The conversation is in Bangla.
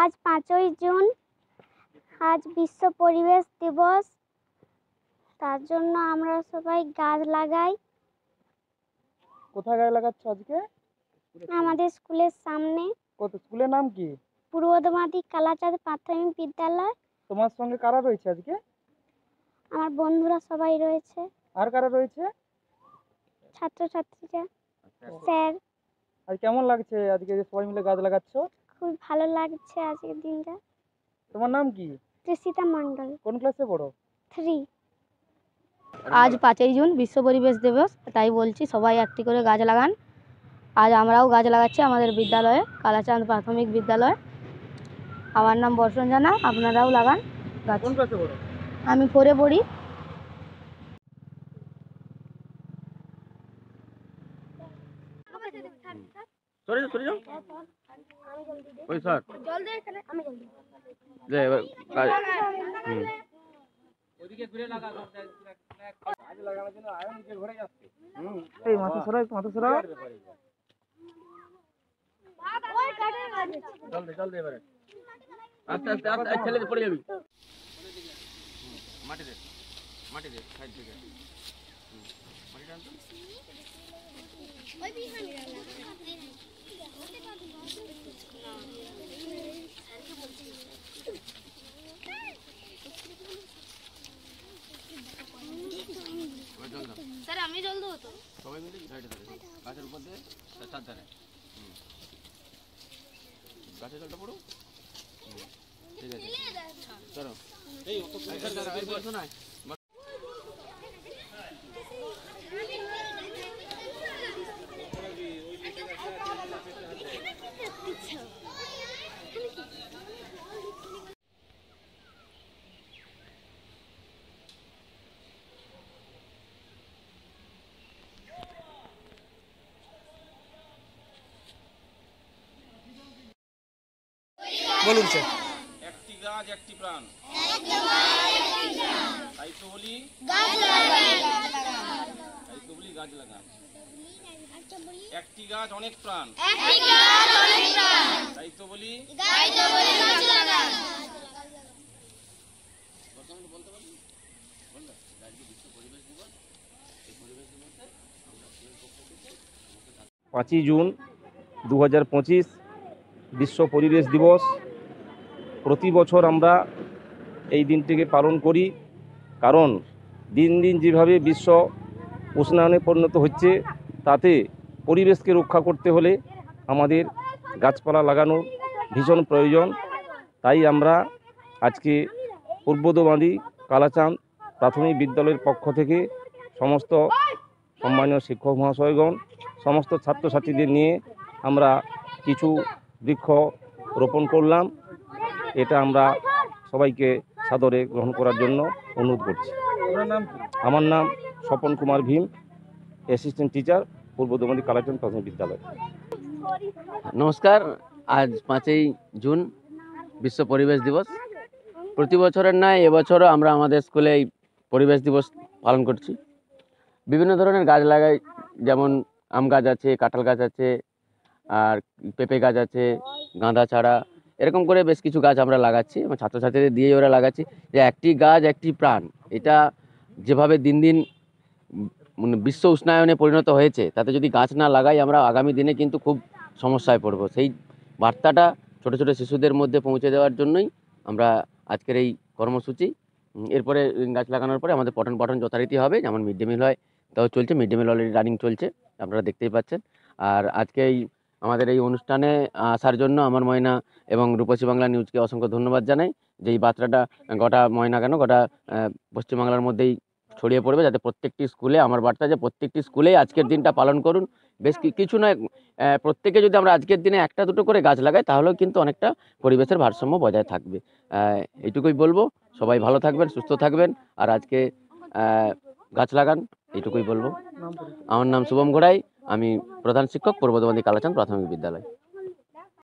আজ 5ই জুন, আজ বিশ্ব পরিবেশ দিবস। তার জন্য আমরা সবাই গাছ লাগাই। কোথায় গাছ লাগাচ্ছ আজকে? আমাদের স্কুলের সামনে। কত স্কুলের নাম কি? পূর্ব দমাদি কালাচাঁদ প্রাথমিক বিদ্যালয়। তোমার সঙ্গে কারা রয়েছে আজকে? আমার বন্ধুরা সবাই রয়েছে। আর কারা রয়েছে? ছাত্রছাত্রীরা, স্যার। আর কেমন লাগছে আজকে যে সবাই মিলে গাছ লাগাচ্ছ? খুব ভালো লাগছে আজকের দিনটা। তোমার নাম কি? তৃষিতা মণ্ডল, কোন ক্লাসে পড়ো? 3। আজ 5ই জুন বিশ্ব পরিবেশ দিবস, তাই বলছি সবাই একটি করে গাছ লাগান। আজ আমরাও গাছ লাগাচ্ছি আমাদের বিদ্যালয়ে, কালাচাঁদ প্রাথমিক বিদ্যালয়। আমার নাম বর্ষণ জানা, আপনারাও লাগান গাছ। কোন ক্লাসে পড়ো? আমি 4-এ পড়ি। এই মাথা সরাও, মাথা সরাও। জলদি এবারে আস্তে আস্তে আস্তে ছেলে পড়ে যাবি। মাটি দে সাইড থেকে মাটি টান তো। স্যার আমি জল দেবো তো? সবাই মিলে সাইডে ধরে গাছের উপর দিয়ে চার ধারে গাছের জলটা পড়ো। ঠিক আছে চলো। এই অত বসো না। বলুন স্যার। একটি গাছ একটি প্রাণ, তাই তো বলি গাছ লাগান। একটি গাছ অনেক প্রাণ, তাই তো বলি গাছ লাগান। 5ই জুন 2025 বিশ্ব পরিবেশ দিবস। প্রতি বছর আমরা এই দিনটিকে পালন করি, কারণ দিন দিন যেভাবে বিশ্ব উষ্ণায়নে পরিণত হচ্ছে, তাতে পরিবেশকে রক্ষা করতে হলে আমাদের গাছপালা লাগানোর ভীষণ প্রয়োজন। তাই আমরা আজকে পূর্ব দমাদি কালাচাঁদ প্রাথমিক বিদ্যালয়ের পক্ষ থেকে সমস্ত সম্মানীয় শিক্ষক মহাশয়গণ, সমস্ত ছাত্রছাত্রীদের নিয়ে আমরা কিছু বৃক্ষ রোপণ করলাম। এটা আমরা সবাইকে সাদরে গ্রহণ করার জন্য অনুরোধ করছি। আমার নাম স্বপন কুমার ভীম, অ্যাসিস্ট্যান্ট টিচার, পূর্ব দমদী কালাচাঁদ প্রাথমিক বিদ্যালয়। নমস্কার। আজ 5ই জুন বিশ্ব পরিবেশ দিবস। প্রতি বছরের নয়, এবছরও আমরা আমাদের স্কুলে এই পরিবেশ দিবস পালন করছি। বিভিন্ন ধরনের গাছ লাগাই, যেমন আম গাছ আছে, কাঁঠাল গাছ আছে, আর পেঁপে গাছ আছে, গাঁদা চারা, এরকম করে বেশ কিছু গাছ আমরা লাগাচ্ছি এবং ছাত্রছাত্রীদের দিয়েই ওরা লাগাচ্ছি। যে একটি গাছ একটি প্রাণ, এটা যেভাবে দিন দিন মানে বিশ্ব উষ্ণায়নে পরিণত হয়েছে, তাতে যদি গাছ না লাগাই আমরা আগামী দিনে কিন্তু খুব সমস্যায় পড়ব। সেই বার্তাটা ছোটো ছোটো শিশুদের মধ্যে পৌঁছে দেওয়ার জন্যই আমরা আজকের এই কর্মসূচি। এরপরে গাছ লাগানোর পরে আমাদের পঠন পাঠন যথারীতি হবে, যেমন মিড ডে মিল হয় তাও চলছে। Mid day meal already running চলছে, আপনারা দেখতেই পাচ্ছেন। আর আজকে আমাদের এই অনুষ্ঠানে আসার জন্য আমার ময়না এবং রূপসী বাংলা নিউজকে অসংখ্য ধন্যবাদ জানাই, যে এই বার্তাটা গোটা ময়না কেন গোটা পশ্চিমবাংলার মধ্যেই ছড়িয়ে পড়বে, যাতে প্রত্যেকটি স্কুলে, আমার বার্তা যে প্রত্যেকটি স্কুলেই আজকের দিনটা পালন করুন। বেশ কিছু নয়, প্রত্যেকে যদি আমরা আজকের দিনে একটা দুটো করে গাছ লাগাই, তাহলেও কিন্তু অনেকটা পরিবেশের ভারসাম্য বজায় থাকবে। এইটুকুই বলবো। সবাই ভালো থাকবেন, সুস্থ থাকবেন, আর আজকে গাছ লাগান, এইটুকুই বলবো। আমার নাম শুভম ঘোড়াই, আমি প্রধান শিক্ষক, পূর্ব দমদী কালাচাঁদ প্রাথমিক বিদ্যালয়।